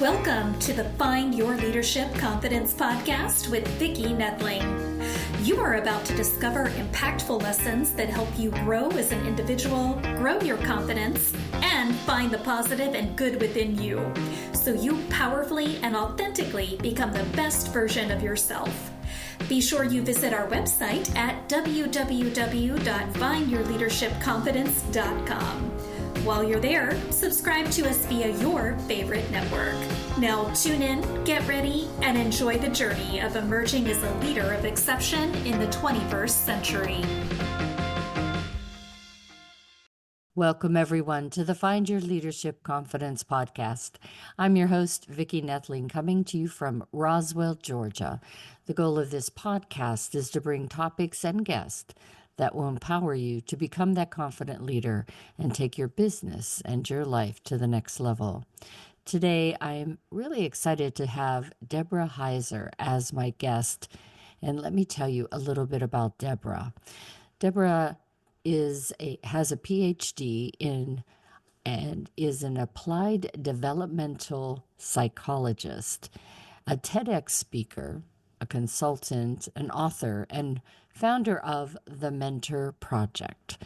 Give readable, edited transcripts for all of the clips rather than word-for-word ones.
Welcome to the Find Your Leadership Confidence podcast with Vicki Noethling. You are about to discover impactful lessons that help you grow as an individual, grow your confidence, and find the positive and good within you, so you powerfully and authentically become the best version of yourself. Be sure you visit our website at www.findyourleadershipconfidence.com. While you're there, subscribe to us via your favorite network. Now tune in, get ready, and enjoy the journey of emerging as a leader of exception in the 21st century. Welcome, everyone, to the Find Your Leadership Confidence podcast. I'm your host, Vicki Noethling, coming to you from Roswell, Georgia. The goal of this podcast is to bring topics and guests that will empower you to become that confident leader and take your business and your life to the next level. Today, I'm really excited to have Deborah Heiser as my guest. And let me tell you a little bit about Deborah. Deborah has a PhD in and is an applied developmental psychologist, a TEDx speaker, a consultant, an author, and founder of the Mentor Project,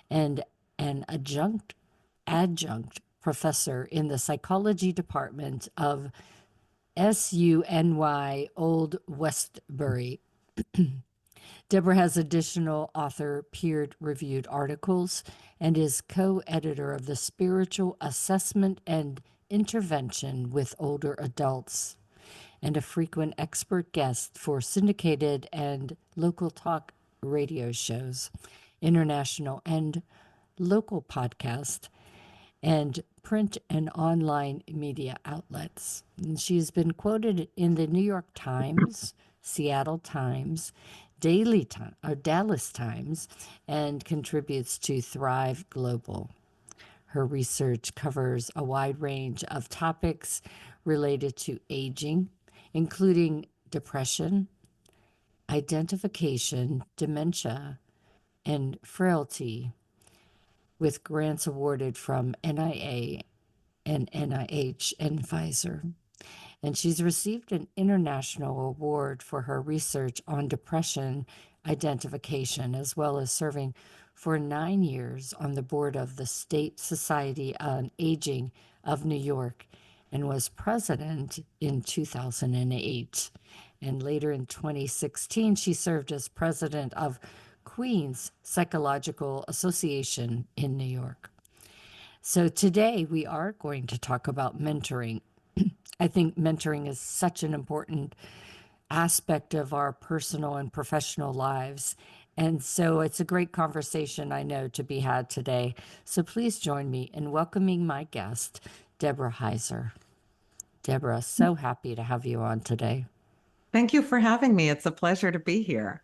and an adjunct professor in the psychology department of SUNY Old Westbury. Deborah has additional author peer-reviewed articles and is co-editor of the Spiritual Assessment and Intervention with Older Adults, and a frequent expert guest for syndicated and local talk radio shows, international and local podcasts, and print and online media outlets. And she's been quoted in the New York Times, Seattle Times, Dallas Times, and contributes to Thrive Global. Her research covers a wide range of topics related to aging, including depression, identification, dementia, and frailty, with grants awarded from NIA and NIH and Pfizer. And she's received an international award for her research on depression identification, as well as serving for 9 years on the board of the State Society on Aging of New York, and was president in 2008. And later in 2016, she served as president of Queens Psychological Association in New York. So today we are going to talk about mentoring. I think mentoring is such an important aspect of our personal and professional lives. And so it's a great conversation, I know, to be had today. So please join me in welcoming my guest, Deborah Heiser. Deborah, so happy to have you on today. Thank you for having me. It's a pleasure to be here.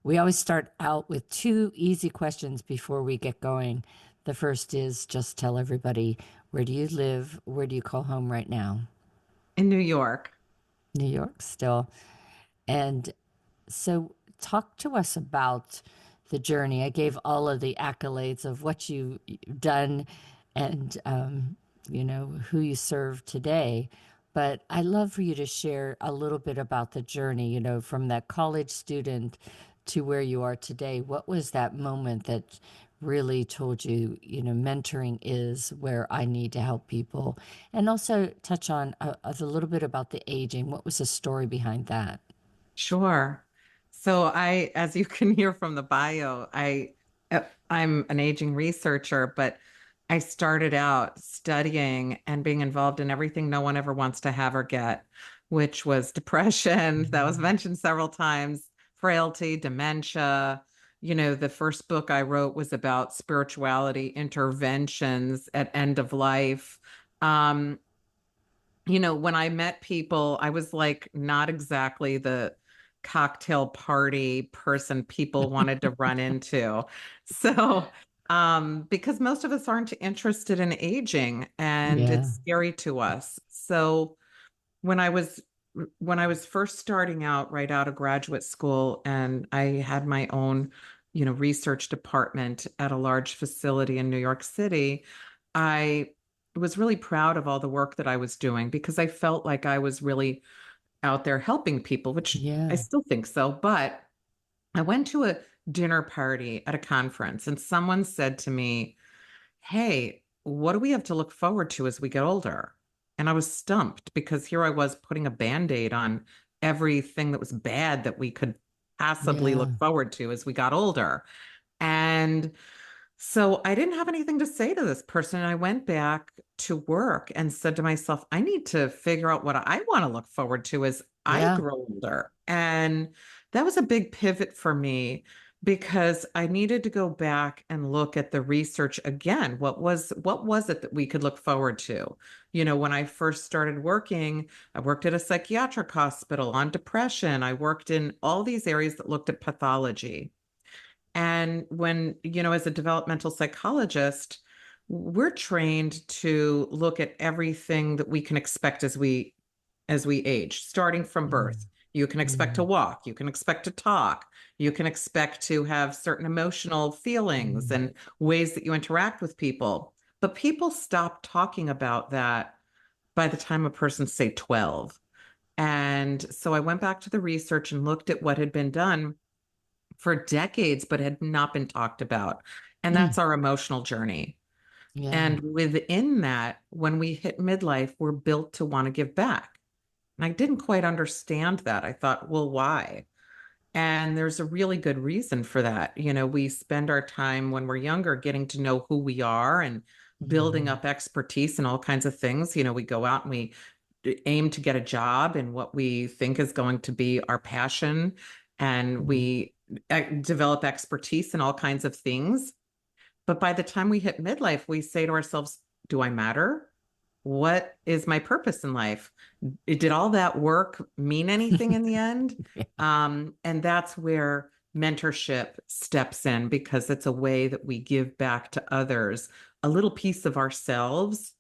We always start out with two easy questions before we get going. The first is just tell everybody, where do you live? Where do you call home right now? In New York. New York still. And so talk to us about the journey. I gave all of the accolades of what you've done and, who you serve today. But I'd love for you to share a little bit about the journey, from that college student to where you are today. What was that moment that really told you, mentoring is where I need to help people? And also touch on a little bit about the aging. What was the story behind that? Sure. So as you can hear from the bio, I'm an aging researcher, but I started out studying and being involved in everything no one ever wants to have or get, which was depression. That was mentioned several times, frailty, dementia. The first book I wrote was about spirituality interventions at end of life. When I met people, I was like not exactly the cocktail party person people wanted to run into. So, because most of us aren't interested in aging, and it's scary to us. So when I was first starting out right out of graduate school, and I had my own, research department at a large facility in New York City, I was really proud of all the work that I was doing because I felt like I was really out there helping people, which I Yeah. still think so. But I went to a dinner party at a conference and someone said to me, "Hey, what do we have to look forward to as we get older?" And I was stumped because here I was putting a band-aid on everything that was bad that we could possibly look Yeah. forward to as we got older. And so I didn't have anything to say to this person. And I went back to work and said to myself, I need to figure out what I want to look forward to as I Yeah. grow older. And that was a big pivot for me because I needed to go back and look at the research again. What was it that we could look forward to? When I first started working, I worked at a psychiatric hospital on depression. I worked in all these areas that looked at pathology. And as a developmental psychologist, we're trained to look at everything that we can expect as we age, starting from Mm, birth. You can expect to mm, walk, you can expect to talk, you can expect to have certain emotional feelings mm, and ways that you interact with people. But people stop talking about that by the time a person's, say, 12. And so I went back to the research and looked at what had been done for decades, but had not been talked about. And mm. that's our emotional journey. Yeah. And within that, when we hit midlife, we're built to want to give back. And I didn't quite understand that. I thought, well, why? And there's a really good reason for that. We spend our time when we're younger getting to know who we are and building Mhm, up expertise in all kinds of things. We go out and we aim to get a job in what we think is going to be our passion, and mhm. we develop expertise in all kinds of things. But by the time we hit midlife, we say to ourselves, do I matter? What is my purpose in life? Did all that work mean anything in the end? And that's where mentorship steps in because it's a way that we give back to others a little piece of ourselves.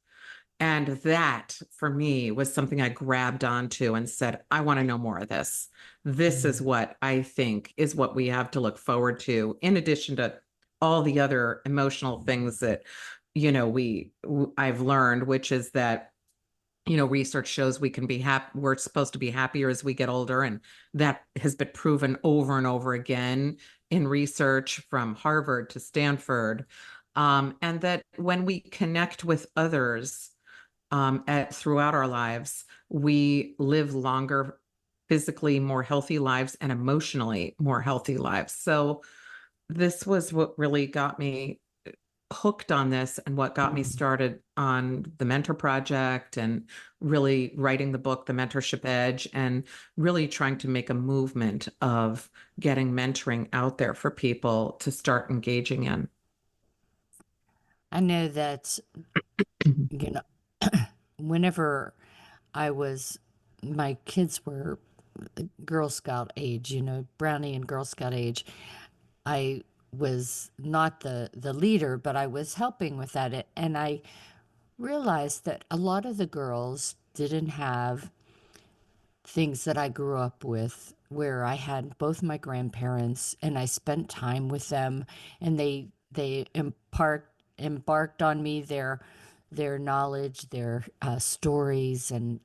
And that for me was something I grabbed onto and said, I want to know more of this. This is Mm, what I think is what we have to look forward to, in addition to all the other emotional things that, I've learned, which is that, research shows we can be happy. We're supposed to be happier as we get older. And that has been proven over and over again in research from Harvard to Stanford. And that when we connect with others, throughout our lives, we live longer, physically more healthy lives and emotionally more healthy lives. So this was what really got me hooked on this and what got me mm. started on the mentor project and really writing the book, The Mentorship Edge, and really trying to make a movement of getting mentoring out there for people to start engaging in. I know that, you know, whenever my kids were Girl Scout age, Brownie and Girl Scout age, I was not the leader, but I was helping with that. And I realized that a lot of the girls didn't have things that I grew up with, where I had both my grandparents and I spent time with them, and they embarked on me their knowledge, their stories, and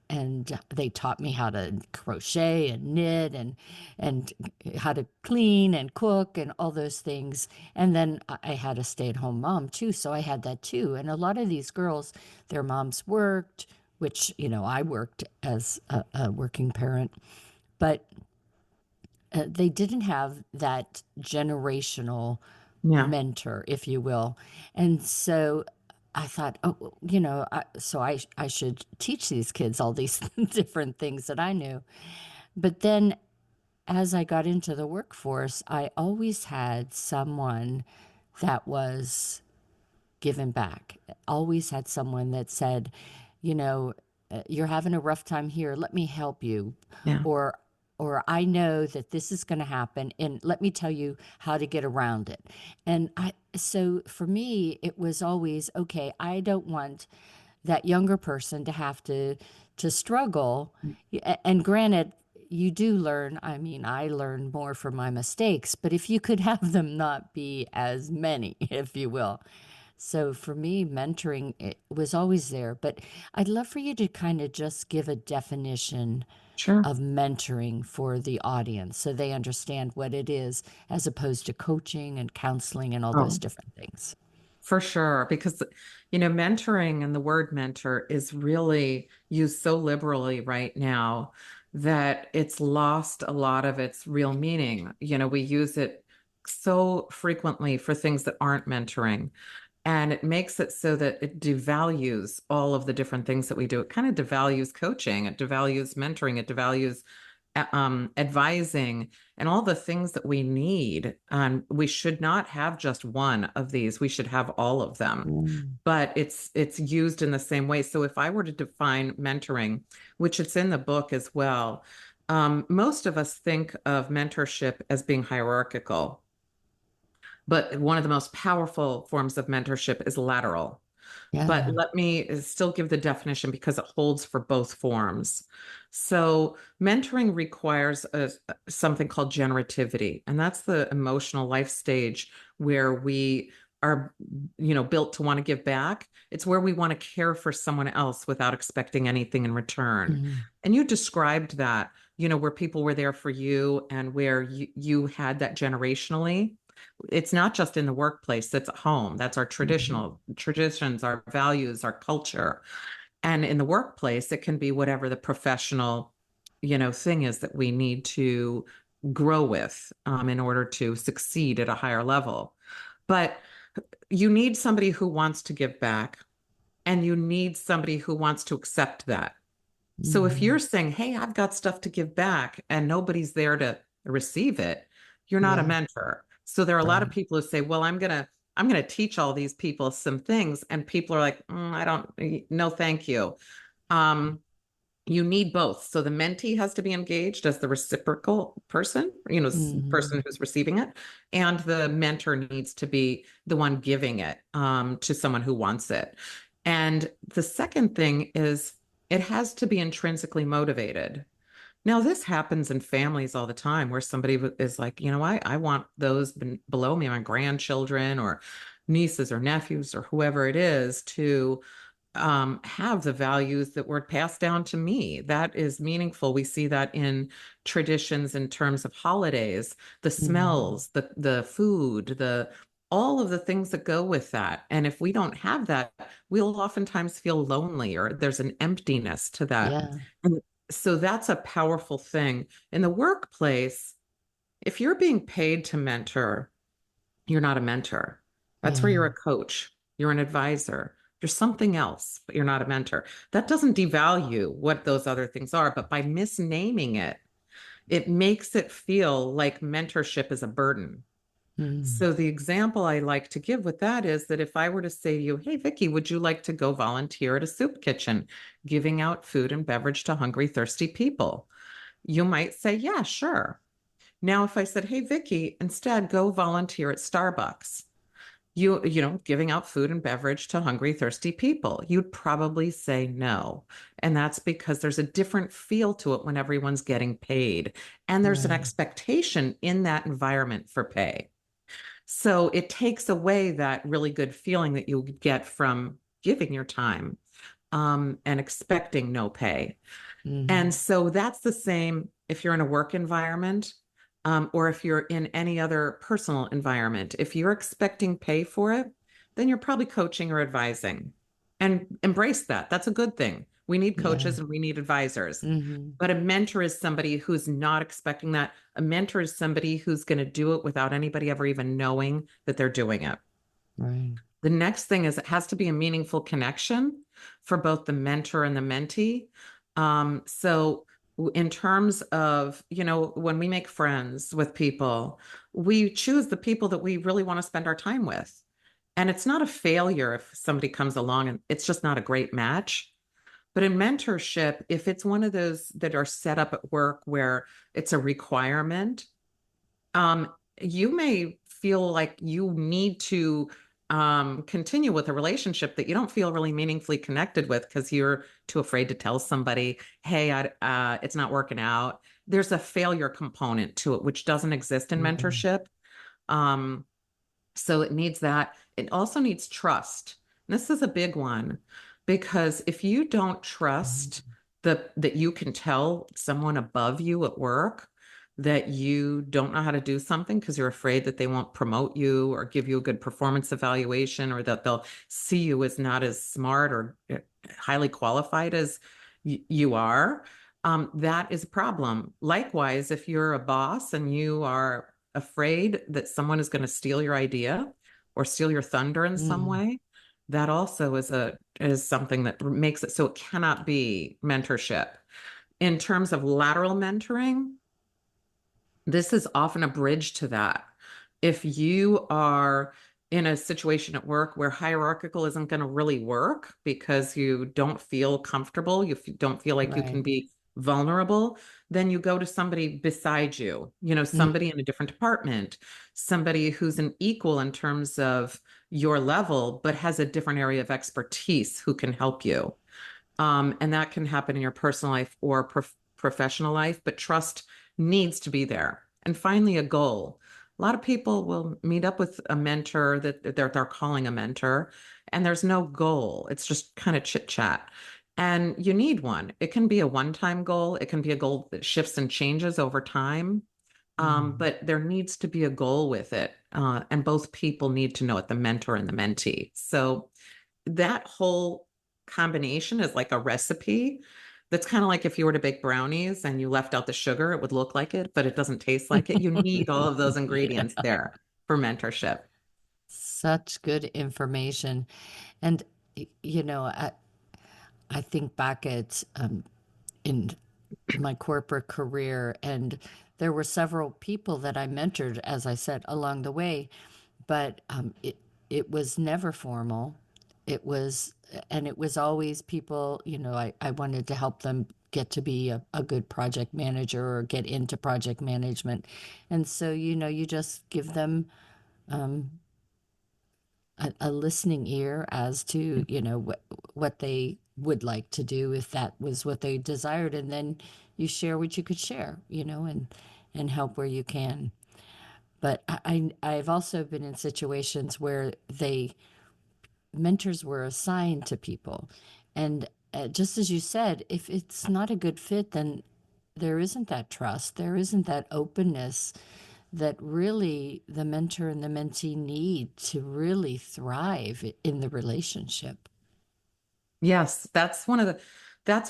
they taught me how to crochet and knit and how to clean and cook and all those things. And then I had a stay-at-home mom too, so I had that too. And a lot of these girls, their moms worked, which I worked as a working parent, but they didn't have that generational Yeah. mentor, if you will. And so I thought, oh, I should teach these kids all these different things that I knew. But then as I got into the workforce, I always had someone that was giving back. Always had someone that said, you know, you're having a rough time here. Let me help you. Yeah. Or I know that this is going to happen and let me tell you how to get around it. And so for me it was always, okay, I don't want that younger person to have to struggle. And granted, you do learn. I mean, I learned more from my mistakes, but if you could have them not be as many, if you will. So for me, mentoring it was always there, but I'd love for you to kind of just give a definition Sure. of mentoring for the audience so they understand what it is as opposed to coaching and counseling and all those Oh, different things. for sure. Because, mentoring and the word mentor is really used so liberally right now that it's lost a lot of its real meaning. We use it so frequently for things that aren't mentoring. And it makes it so that it devalues all of the different things that we do. It kind of devalues coaching, it devalues mentoring, it devalues advising, and all the things that we need. We should not have just one of these. We should have all of them. Mm. But it's used in the same way. So if I were to define mentoring, which it's in the book as well, most of us think of mentorship as being hierarchical. But one of the most powerful forms of mentorship is lateral. But Yeah. let me still give the definition because it holds for both forms. So, mentoring requires something called generativity, and that's the emotional life stage where we are, built to want to give back. It's where we want to care for someone else without expecting anything in return. Mm. And you described that, where people were there for you and where you had that generationally. It's not just in the workplace, it's at home. That's our Mhm. traditional traditions, our values, our culture. And in the workplace, it can be whatever the professional, thing is that we need to grow with in order to succeed at a higher level. But you need somebody who wants to give back, and you need somebody who wants to accept that. So if you're Mhm. saying, "Hey, I've got stuff to give back," and nobody's there to receive it, you're not a Yeah. mentor. So there are a lot of Right. people who say, "Well, I'm gonna teach all these people some things," and people are like, I don't, no, thank you. Um, you need both. So the mentee has to be engaged as the reciprocal person, person Mhm. who's receiving it, and the mentor needs to be the one giving it to someone who wants it. And the second thing is it has to be intrinsically motivated. Now, this happens in families all the time where somebody is like, I want those below me, my grandchildren or nieces or nephews or whoever it is, to have the values that were passed down to me. That is meaningful. We see that in traditions in terms of holidays, the Mhm. smells, the food, the all of the things that go with that. And if we don't have that, we'll oftentimes feel lonely or there's an emptiness to that. Yeah. And so that's a powerful thing. In the workplace, if you're being paid to mentor, you're not a mentor. That's where Yeah. you're a coach, you're an advisor, you're something else, but you're not a mentor. That doesn't devalue what those other things are, but by misnaming it, it makes it feel like mentorship is a burden. Mm. So the example I like to give with that is that if I were to say to you, "Hey, Vicki, would you like to go volunteer at a soup kitchen, giving out food and beverage to hungry, thirsty people?" You might say, "Yeah, sure." Now, if I said, "Hey, Vicki, instead go volunteer at Starbucks, giving out food and beverage to hungry, thirsty people," you'd probably say no. And that's because there's a different feel to it when everyone's getting paid. And there's an Right. expectation in that environment for pay. So it takes away that really good feeling that you get from giving your time and expecting no pay. And Mhm. so that's the same if you're in a work environment or if you're in any other personal environment. If you're expecting pay for it, then you're probably coaching or advising. And embrace that. That's a good thing. We need Yeah. coaches and we need advisors. Mhm. But a mentor is somebody who's not expecting that. A mentor is somebody who's going to do it without anybody ever even knowing that they're doing it. Right. The next thing is it has to be a meaningful connection for both the mentor and the mentee. So, in terms of, when we make friends with people, we choose the people that we really want to spend our time with. And it's not a failure if somebody comes along and it's just not a great match. But in mentorship, if it's one of those that are set up at work where it's a requirement, um, you may feel like you need to continue with a relationship that you don't feel really meaningfully connected with because you're too afraid to tell somebody, "Hey, it's not working out." There's a failure component to it, which doesn't exist in Mhm. mentorship. Um, so it needs that. it also needs trust. And this is a big one, because if you don't trust that you can tell someone above you at work that you don't know how to do something because you're afraid that they won't promote you or give you a good performance evaluation, or that they'll see you as not as smart or highly qualified as you are, that is a problem. Likewise, if you're a boss and you are afraid that someone is going to steal your idea or steal your thunder in some way, that also is something that makes it so it cannot be mentorship. In terms of lateral mentoring, this is often a bridge to that. If you are in a situation at work where hierarchical isn't going to really work because you don't feel comfortable, you don't feel like you can be vulnerable, then you go to somebody beside you, somebody in a different department, somebody who's an equal in terms of your level, but has a different area of expertise who can help you. And that can happen in your personal life or professional life, but trust needs to be there. And finally, a goal. A lot of people will meet up with a mentor that they're calling a mentor, and there's no goal. It's just kind of chit chat. And you need one. It can be a one-time goal. It can be a goal that shifts and changes over time. But there needs to be a goal with it. And both people need to know it, the mentor and the mentee. So that whole combination is like a recipe that's kind of like if you were to bake brownies and you left out the sugar, it would look like it, but it doesn't taste like it. You need all of those ingredients there for mentorship. Such good information. And, I think back at in my corporate career, and there were several people that I mentored, as I said, along the way, but it was never formal. It was, and it was always people, I wanted to help them get to be a good project manager or get into project management. And so, you just give them a listening ear as to, what they would like to do if that was what they desired. And then you share what you could share, and help where you can. But I've also been in situations where mentors were assigned to people. And just as you said, if it's not a good fit, then there isn't that trust, there isn't that openness that really the mentor and the mentee need to really thrive in the relationship. Yes, that's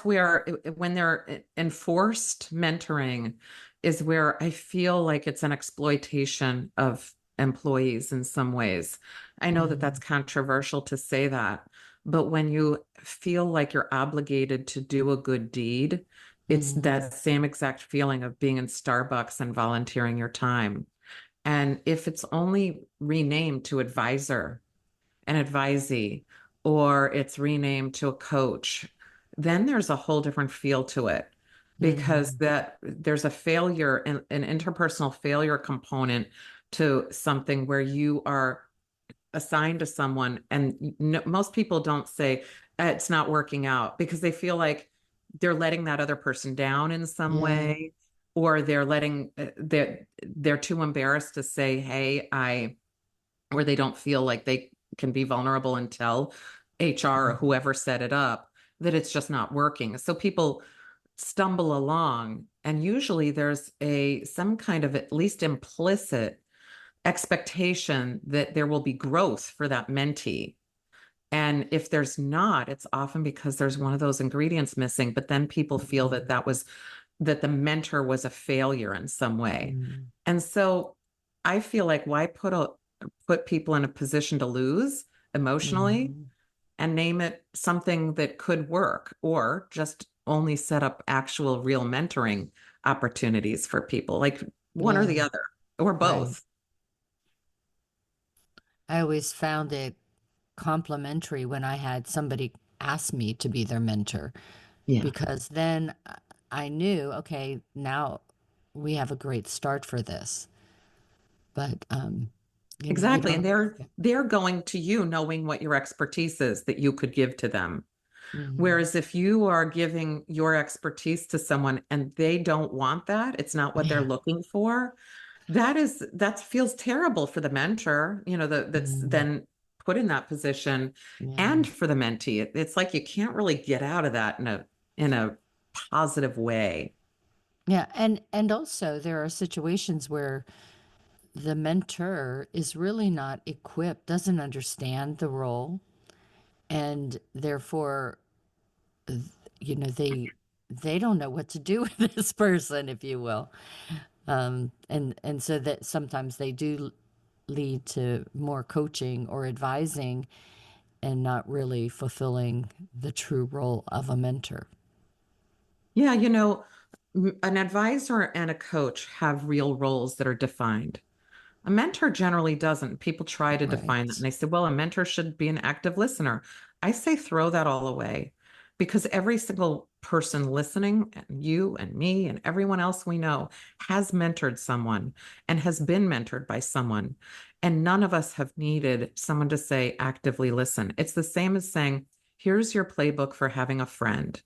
where when they're enforced mentoring is where I feel like it's an exploitation of employees in some ways. I know that that's controversial to say that, but when you feel like you're obligated to do a good deed, it's that same exact feeling of being in Starbucks and volunteering your time. And if it's only renamed to advisor, an advisee, or it's renamed to a coach, then there's a whole different feel to it, because that there's a failure, an interpersonal failure component to something where you are assigned to someone, and most people don't say it's not working out because they feel like they're letting that other person down in some way, or they're letting they're too embarrassed to say, hey, or they don't feel like they can be vulnerable and tell HR or whoever set it up that it's just not working. So people stumble along, and usually there's some kind of at least implicit expectation that there will be growth for that mentee. And if there's not, it's often because there's one of those ingredients missing, but then people feel that that the mentor was a failure in some way. And so I feel like why put people in a position to lose emotionally and name it something that could work, or just only set up actual real mentoring opportunities for people, like one or the other or both. I always found it complimentary when I had somebody ask me to be their mentor, because then I knew, okay, now we have a great start for this. But Exactly. And they're going to you knowing what your expertise is that you could give to them. Whereas if you are giving your expertise to someone and they don't want that, it's not what they're looking for, that feels terrible for the mentor, that's then put in that position Yeah. and for the mentee. It's like you can't really get out of that in a positive way. Yeah, and also there are situations where the mentor is really not equipped, doesn't understand the role, and therefore, they don't know what to do with this person, if you will. And so that sometimes they do lead to more coaching or advising and not really fulfilling the true role of a mentor. Yeah, an advisor and a coach have real roles that are defined. A mentor generally doesn't. People try to define that and Right. they say, well, a mentor should be an active listener. I say throw that all away because every single person listening, and you and me and everyone else we know, has mentored someone and has been mentored by someone. And none of us have needed someone to say, actively listen. It's the same as saying, here's your playbook for having a friend.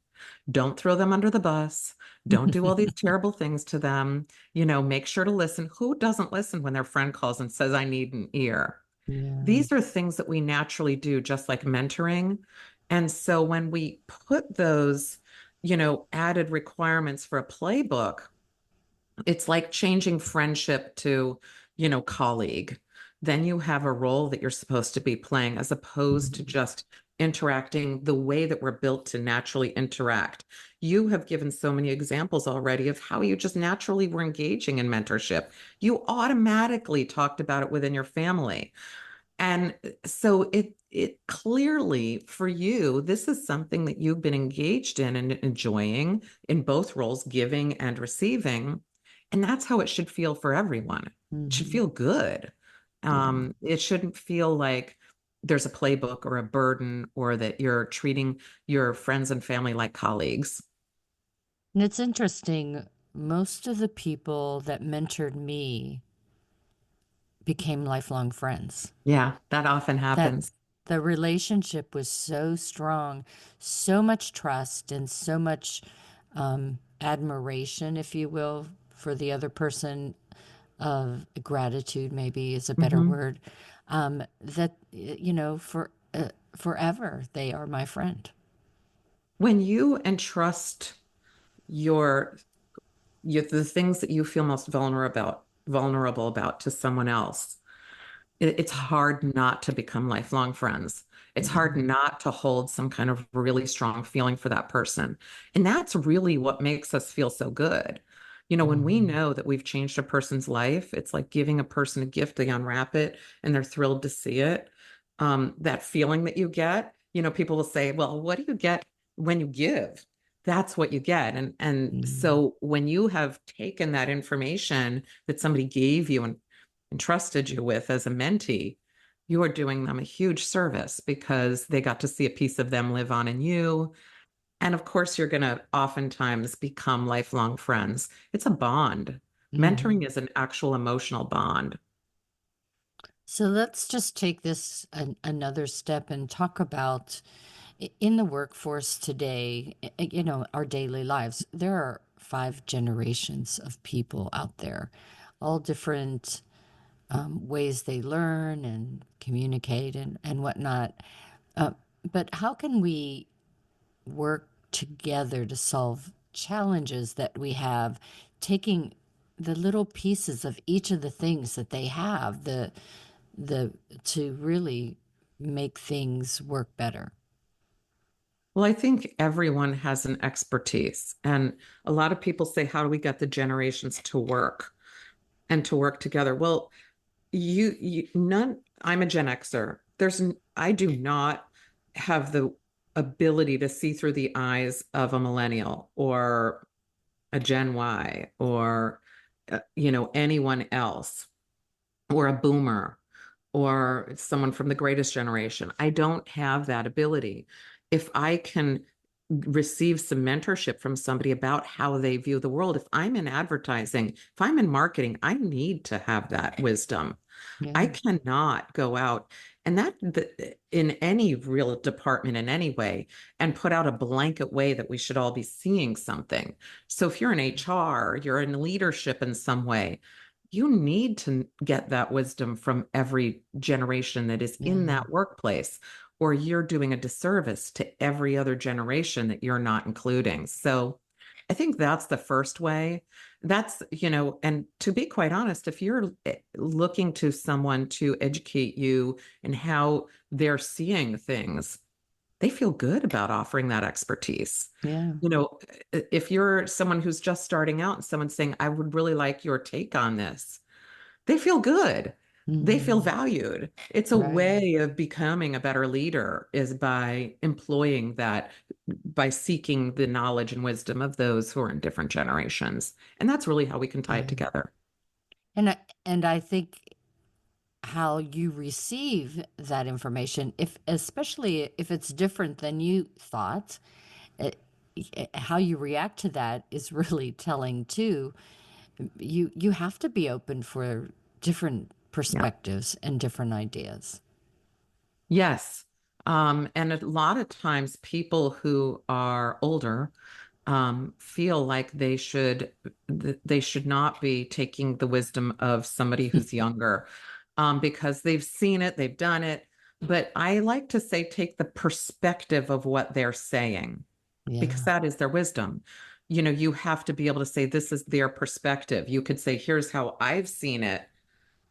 Don't throw them under the bus. Don't do all these terrible things to them. Make sure to listen. Who doesn't listen when their friend calls and says, I need an ear? Yeah. These are things that we naturally do, just like mentoring. And so when we put those, added requirements for a playbook, it's like changing friendship to, colleague. Then you have a role that you're supposed to be playing as opposed to just interacting the way that we're built to naturally interact. You have given so many examples already of how you just naturally were engaging in mentorship. You automatically talked about it within your family. And so it clearly for you, this is something that you've been engaged in and enjoying in both roles, giving and receiving. And that's how it should feel for everyone. It should Hmm. feel good. Yeah. It shouldn't feel like there's a playbook or a burden or that you're treating your friends and family like colleagues. And it's interesting, most of the people that mentored me became lifelong friends. Yeah, that often That happens. the relationship was so strong, so much trust, and so much admiration, if you will, for the other person, of gratitude, maybe is a better Mhm. word, that, forever they are my friend. When you entrust your the things that you feel most vulnerable about to someone else, it's hard not to become lifelong friends. It's hard Mhm. not to hold some kind of really strong feeling for that person. And that's really what makes us feel so good. When we Mhm. know that we've changed a person's life, it's like giving a person a gift, they unwrap it and they're thrilled to see it. That feeling that you get, people will say, well, what do you get when you give? That's what you get. And Mhm. so when you have taken that information that somebody gave you and entrusted you with as a mentee, you are doing them a huge service because they got to see a piece of them live on in you. And of course, you're going to oftentimes become lifelong friends. It's a bond. Mentoring Mhm. is an actual emotional bond. So let's just take this another step and talk about in the workforce today, our daily lives. There are 5 generations of people out there, all different ways they learn and communicate and whatnot. Uh, but how can we work together to solve challenges that we have, taking the little pieces of each of the things that they have, the to really make things work better? Well, I think everyone has an expertise. And a lot of people say, how do we get the generations to work and to work together? Well, none, I'm a Gen Xer. I do not have the ability to see through the eyes of a millennial or a Gen Y or, anyone else or a boomer or someone from the greatest generation. I don't have that ability. If I can receive some mentorship from somebody about how they view the world, if I'm in advertising, if I'm in marketing, I need to have that wisdom. I Yeah. cannot go out and in any real department in any way and put out a blanket way that we should all be seeing something. So if you're in HR, you're in leadership in some way, you need to get that wisdom from every generation that is in that workplace, or you're doing a disservice to every other generation that you're not including. So I think that's the first way. That's, and to be quite honest, if you're looking to someone to educate you in how they're seeing things, they feel good about offering that expertise. Yeah. If you're someone who's just starting out and someone's saying, I would really like your take on this, they feel good. They feel valued. It's a Right. way of becoming a better leader, is by employing that, by seeking the knowledge and wisdom of those who are in different generations. And that's really how we can tie it together. And I think how you receive that information, especially if it's different than you thought, it, how you react to that is really telling too. You have to be open for different Yeah. perspectives and different ideas. Yes. And a lot of times people who are older feel like they should not be taking the wisdom of somebody who's younger, because they've seen it, they've done it. But I like to say, take the perspective of what they're saying, because Yeah. that is their wisdom. You have to be able to say, this is their perspective. You could say, here's how I've seen it,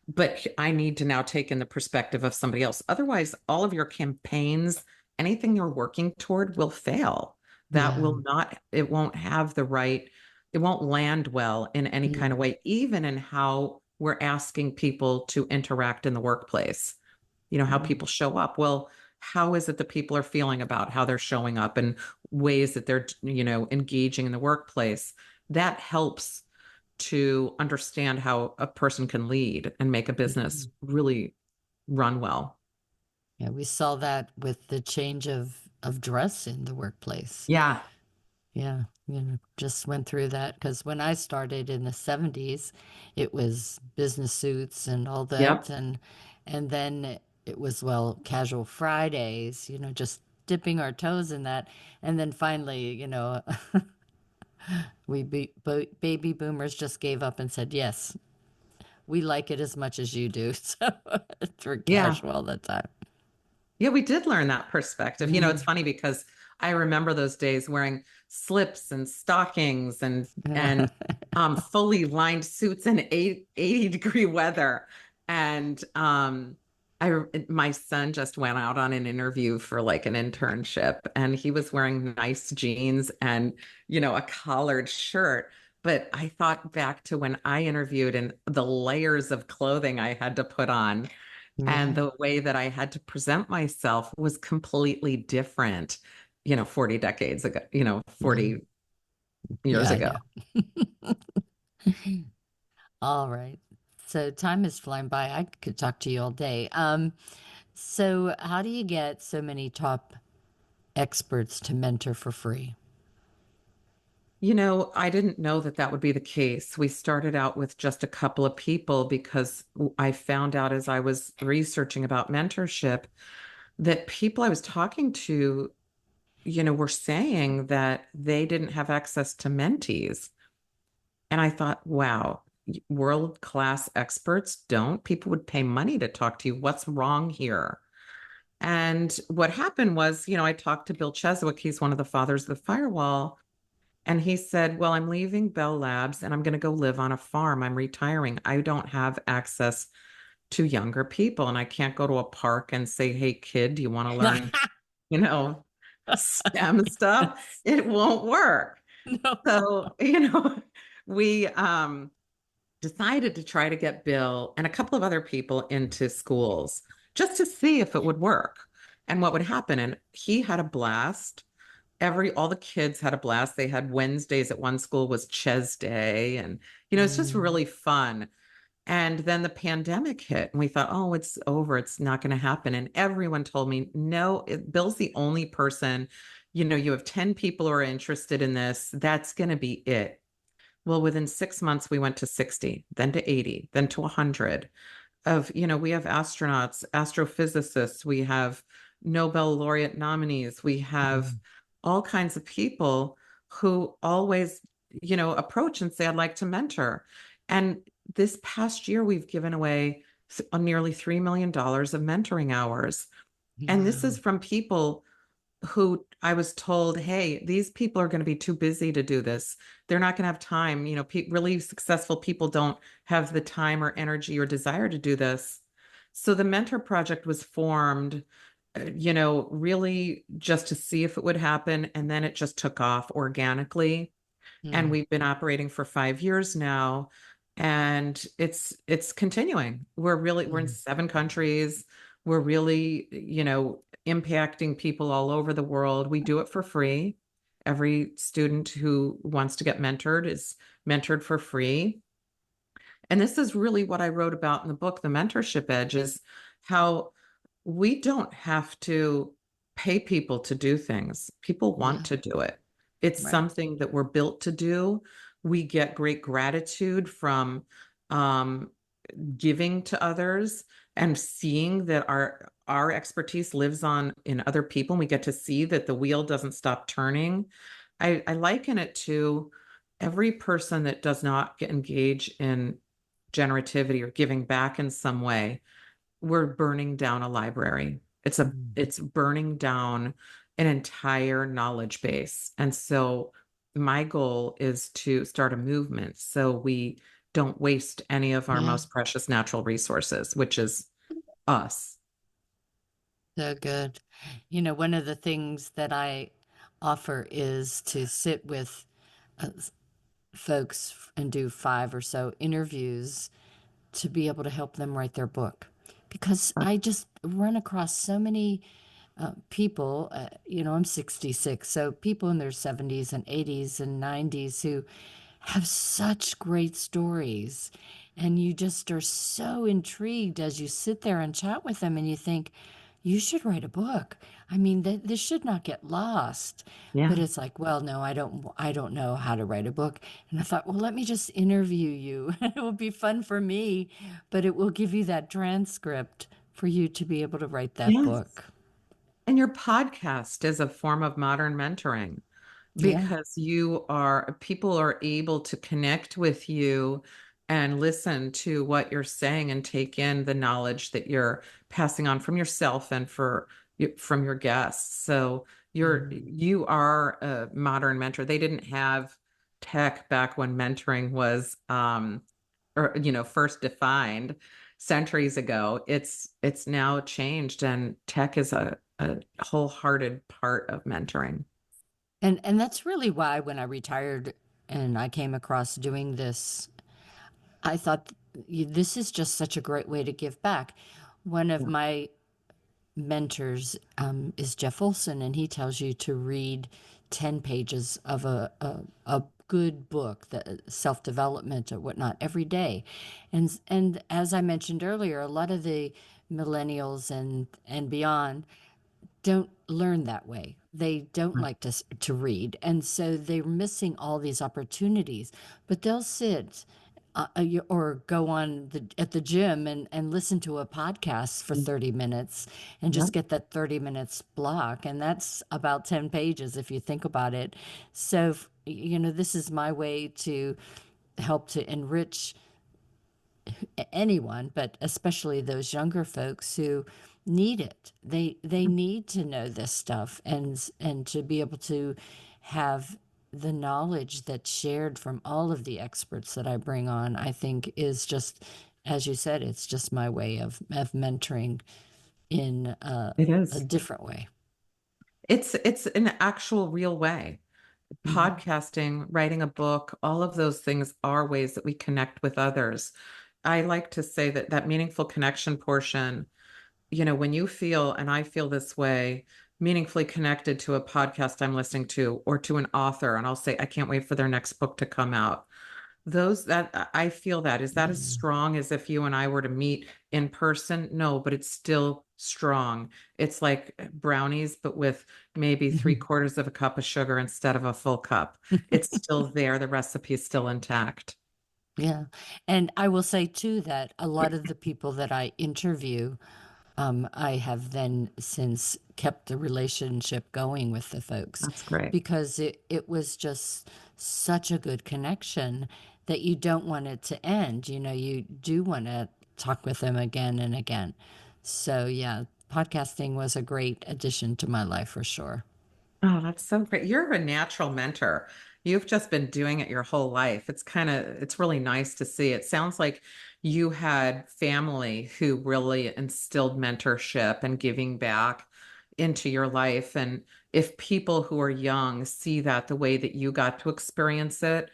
but I need to now take in the perspective of somebody else. Otherwise, all of your campaigns, anything you're working toward, will fail. That Yeah. will not, it won't have the right, it won't land well in any kind of way, even in how we're asking people to interact in the workplace. How people show up. Well, how is it that people are feeling about how they're showing up, and ways that they're, engaging in the workplace? That helps to understand how a person can lead and make a business really run well. Yeah, we saw that with the change of dress in the workplace. Yeah. Yeah, just went through that because when I started in the 70s, it was business suits and all that, Yep. and then it was, well, casual Fridays, just dipping our toes in that. And then finally, baby boomers just gave up and said, yes, we like it as much as you do. So we're Yeah. casual all the time. Yeah, we did learn that perspective. It's funny because I remember those days wearing slips and stockings and fully lined suits in 80-degree weather. And my son just went out on an interview for like an internship, and he was wearing nice jeans and, a collared shirt. But I thought back to when I interviewed and the layers of clothing I had to put on, and Yeah. the way that I had to present myself was completely different, 40 decades ago, 40 Yeah, years I ago. know. All right. So time is flying by. I could talk to you all day. So how do you get so many top experts to mentor for free? I didn't know that that would be the case. We started out with just a couple of people because I found out as I was researching about mentorship that people I was talking to, were saying that they didn't have access to mentees. And I thought, wow, world-class experts don't? People would pay money to talk to you. What's wrong here? And what happened was, I talked to Bill Cheswick. He's one of the fathers of the firewall. And he said, well, I'm leaving Bell Labs and I'm going to go live on a farm. I'm retiring. I don't have access to younger people. And I can't go to a park and say, hey, kid, do you want to learn, you know, STEM stuff? It won't work. No. So, we decided to try to get Bill and a couple of other people into schools just to see if it would work and what would happen. And he had a blast. All the kids had a blast. They had Wednesdays at one school was Ches Day. And, it's just really fun. And then the pandemic hit and we thought, oh, it's over. It's not going to happen. And everyone told me, no, Bill's the only person, you have 10 people who are interested in this. That's going to be it. Well, within 6 months, we went to 60, then to 80, then to 100 we have astronauts, astrophysicists, we have Nobel laureate nominees, we have all kinds of people who always, approach and say, I'd like to mentor. And this past year, we've given away nearly $3 million of mentoring hours. And this is Wow. from people who I was told, hey, these people are going to be too busy to do this. They're not going to have time. You know, really successful people don't have the time or energy or desire to do this. So the Mentor Project was formed, really just to see if it would happen. And then it just took off organically. And Mm, we've been operating for 5 years now. And it's continuing. We're in mm, 7 countries. We're really, impacting people all over the world. We do it for free. Every student who wants to get mentored is mentored for free. And this is really what I wrote about in the book, The Mentorship Edge, is how we don't have to pay people to do things. People want yeah, to do it. It's right. something that we're built to do. We get great gratitude from um, giving to others and seeing that our expertise lives on in other people. And we get to see that the wheel doesn't stop turning. I liken it to every person that does not engage in generativity or giving back in some way. We're burning down a library. Mm. It's burning down an entire knowledge base. And so my goal is to start a movement so we don't waste any of our Yeah, most precious natural resources, which is us. so good. You know, one of the things that I offer is to sit with uh, folks and do 5 or so interviews to be able to help them write their book. Because I just run across so many people, I'm 66, so people in their 70s and 80s and 90s who have such great stories. And you just are so intrigued as you sit there and chat with them, and you think, you should write a book. I mean, this should not get lost. But Yeah. it's like, well, no, I don't know how to write a book. And I thought, well, let me just interview you. It will be fun for me, but it will give you that transcript for you to be able to write that Yes. book. And your podcast is a form of modern mentoring Yeah. because people are able to connect with you and listen to what you're saying and take in the knowledge that you're passing on from yourself and from your guests. So Mm. you are a modern mentor. They didn't have tech back when mentoring was or first defined centuries ago. It's now changed, and tech is a wholehearted part of mentoring. And that's really why when I retired and I came across doing this, I thought this is just such a great way to give back. One of Yeah. my mentors is Jeff Olson, and he tells you to read 10 pages of a good book, the self-development or whatnot, every day. And as I mentioned earlier, a lot of the millennials and beyond don't learn that way. They don't like to read, and so they're missing all these opportunities. But they'll sit or go on at the gym and listen to a podcast for 30 minutes and Yeah. just get that 30 minutes block, and that's about 10 pages if you think about it. So, this is my way to help to enrich anyone, but especially those younger folks who need it. They need to know this stuff and to be able to have the knowledge that's shared from all of the experts that I bring on, I think is just, as you said, it's just my way of mentoring in It a is. different way. It's an actual real way. Mhm. Podcasting, writing a book, all of those things are ways that we connect with others. I like to say that that meaningful connection portion, when you feel, and I feel this way, meaningfully connected to a podcast I'm listening to or to an author, and I'll say, I can't wait for their next book to come out. Those that I feel that is that as Yeah. strong as if you and I were to meet in person? No, but it's still strong. It's like brownies, but with maybe three Mhm. quarters of a cup of sugar instead of a full cup. It's still there. The recipe is still intact. Yeah. And I will say too that a lot of the people that I interview I have then since kept the relationship going with the folks That's great. because it was just such a good connection that you don't want it to end. You know, you do want to talk with them again and again. So, yeah, podcasting was a great addition to my life for sure. Oh, that's so great. You're a natural mentor. You've just been doing it your whole life. It's really nice to see. It sounds like you had family who really instilled mentorship and giving back into your life. And if people who are young see that the way that you got to experience it,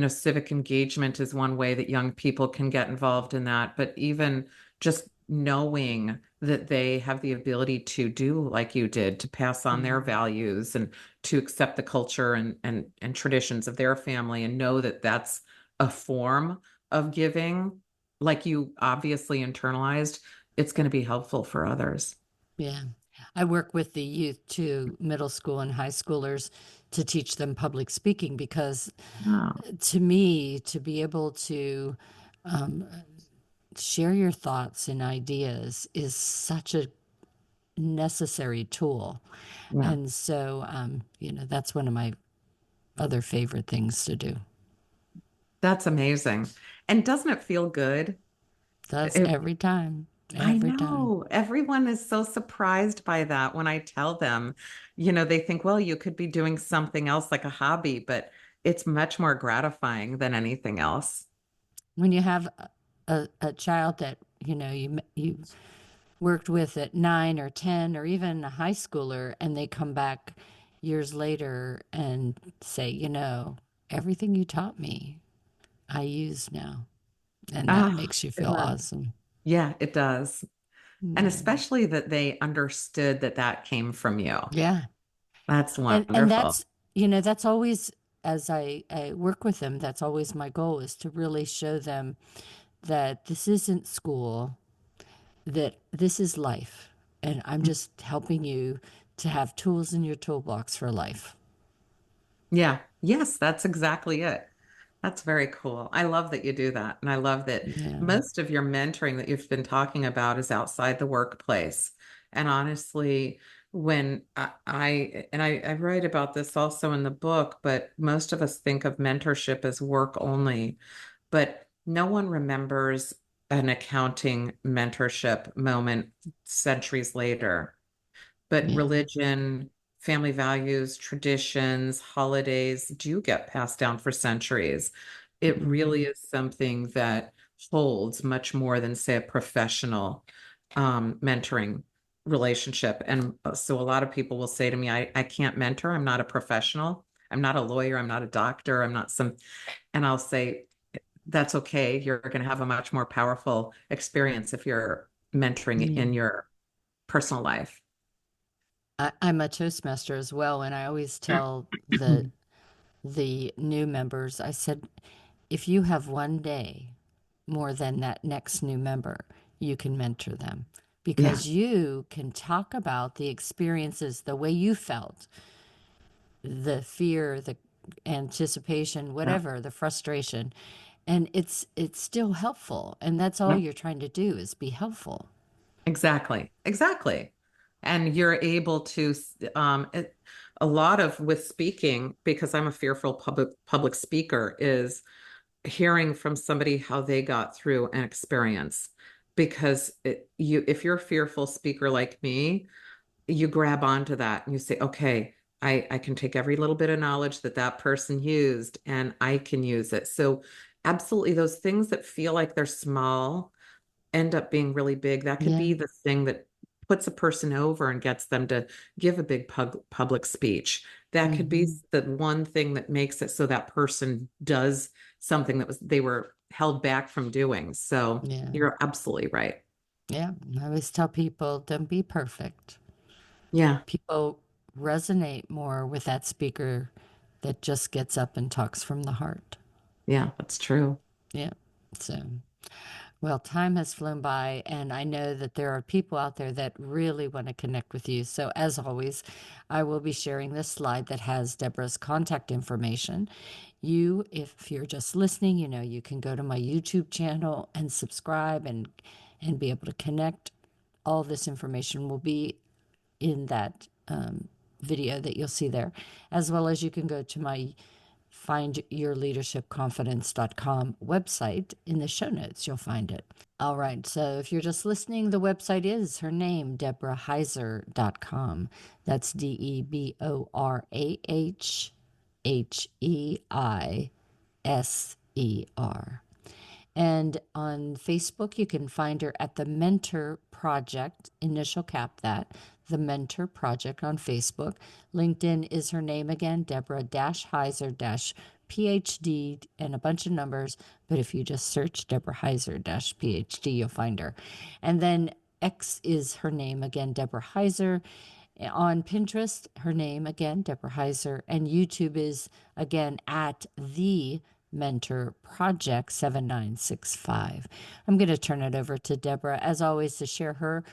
civic engagement is one way that young people can get involved in that. But even just knowing that they have the ability to do like you did, to pass on their values and to accept the culture and traditions of their family and know that that's a form of giving, like you obviously internalized, it's going to be helpful for others. Yeah. I work with the youth too, middle school and high schoolers, to teach them public speaking because Oh, to me, to be able to um, share your thoughts and ideas is such a necessary tool. yeah, And so, that's one of my other favorite things to do. that's amazing. And doesn't it feel good? That's It, every time, I every time. know everyone is so surprised by that when I tell them, they think, well, you could be doing something else like a hobby, but it's much more gratifying than anything else. When you have a child that, you worked with at 9 or 10 or even a high schooler, and they come back years later and say, everything you taught me, I use now. And that Ah, makes you it feel does. awesome. Yeah, it does. And Yeah. especially that they understood that that came from you. Yeah. That's And wonderful. that's always, as I work with them, that's always my goal, is to really show them that this isn't school, that this is life. And I'm just helping you to have tools in your toolbox for life. Yeah. Yes, that's exactly it. That's very cool. I love that you do that. And I love that Yeah. most of your mentoring that you've been talking about is outside the workplace. And honestly, when I write about this also in the book, but most of us think of mentorship as work only, but no one remembers an accounting mentorship moment centuries later. But Yeah. religion, family values, traditions, holidays do get passed down for centuries. It really Hmm. is something that holds much more than, say, a professional mentoring relationship. And so a lot of people will say to me, I can't mentor. I'm not a professional. I'm not a lawyer. I'm not a doctor. I'm not some, and I'll say, that's okay. You're going to have a much more powerful experience if you're mentoring Yeah. in your personal life. I'm a Toastmaster as well, and I always tell the new members, I said, if you have one day more than that next new member, you can mentor them Yeah. because you can talk about the experiences, the way you felt, the fear, the anticipation, Yeah. whatever, the frustration, and it's still helpful. And that's all Yeah. you're trying to do is be helpful. Exactly. Exactly. And you're able to, a lot of with speaking, because I'm a fearful public speaker, is hearing from somebody how they got through an experience. Because if you're a fearful speaker like me, you grab onto that and you say, okay, I can take every little bit of knowledge that that person used and I can use it. So absolutely, those things that feel like they're small end up being really big. That could Yeah. be the thing that puts a person over and gets them to give a big public speech. That could be Hmm. the one thing that makes it so that person does something that was they were held back from doing. So Yeah. you're absolutely right. Yeah. I always tell people, don't be perfect. Yeah, People resonate more with that speaker that just gets up and talks from the heart. yeah, that's true. Yeah. So, well, time has flown by, and I know that there are people out there that really want to connect with you. So, as always, I will be sharing this slide that has Deborah's contact information. If you're just listening, you can go to my YouTube channel and subscribe and be able to connect all this information will be in that video that you'll see there, as well as you can go to my findyourleadershipconfidence.com website. In the show notes, you'll find it. All right, so if you're just listening, the website is her name, DeborahHeiser.com. That's DeborahHeiser. And on Facebook, you can find her at the Mentor Project, initial cap that, the Mentor Project on Facebook. LinkedIn is her name again, Deborah-Heiser-PhD, and a bunch of numbers. But if you just search Deborah Heiser-PhD, you'll find her. And then X is her name again, Deborah Heiser. On Pinterest, her name again, Deborah Heiser. And YouTube is again at the Mentor Project 7965. I'm going to turn it over to Deborah, as always, to share her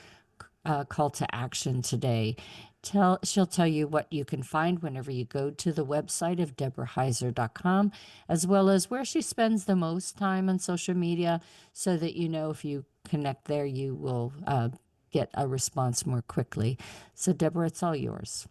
call to action today. She'll tell you what you can find whenever you go to the website of DeborahHeiser.com, as well as where she spends the most time on social media, so that you know if you connect there, you will get a response more quickly. So, Deborah, it's all yours.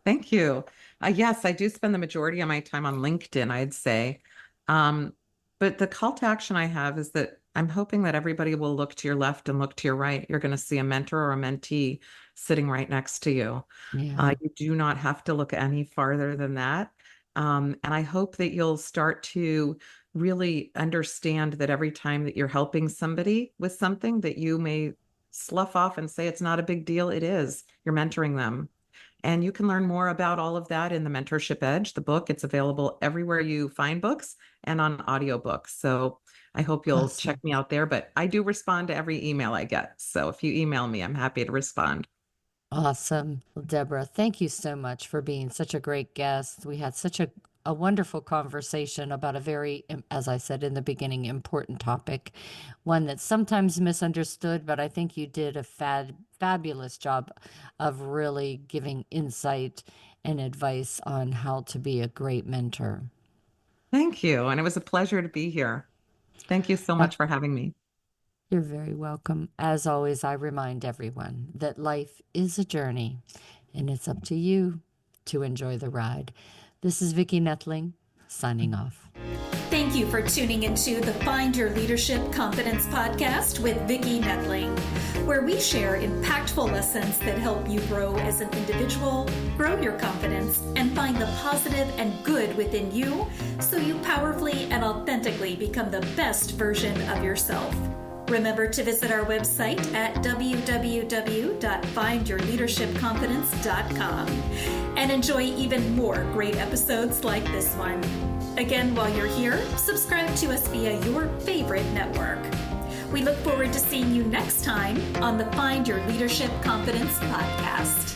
Thank you. Yes, I do spend the majority of my time on LinkedIn, I'd say. But the call to action I have is that I'm hoping that everybody will look to your left and look to your right. You're going to see a mentor or a mentee sitting right next to you. Yeah. You do not have to look any farther than that. And I hope that you'll start to really understand that every time that you're helping somebody with something that you may slough off and say it's not a big deal, it is. You're mentoring them. And you can learn more about all of that in the Mentorship Edge, the book. It's available everywhere you find books and on audiobooks. So I hope you'll check me out there. But I do respond to every email I get. So if you email me, I'm happy to respond. Awesome. Well, Deborah, thank you so much for being such a great guest. We had such a wonderful conversation about a very, as I said in the beginning, important topic, one that's sometimes misunderstood, but I think you did a fabulous job of really giving insight and advice on how to be a great mentor. Thank you. And it was a pleasure to be here. Thank you so much for having me. You're very welcome. As always, I remind everyone that life is a journey, and it's up to you to enjoy the ride. This is Vicki Noethling, signing off. Thank you for tuning into the Find Your Leadership Confidence podcast with Vicki Noethling, where we share impactful lessons that help you grow as an individual, grow your confidence, and find the positive and good within you so you powerfully and authentically become the best version of yourself. Remember to visit our website at www.findyourleadershipconfidence.com and enjoy even more great episodes like this one. Again, while you're here, subscribe to us via your favorite network. We look forward to seeing you next time on the Find Your Leadership Confidence podcast.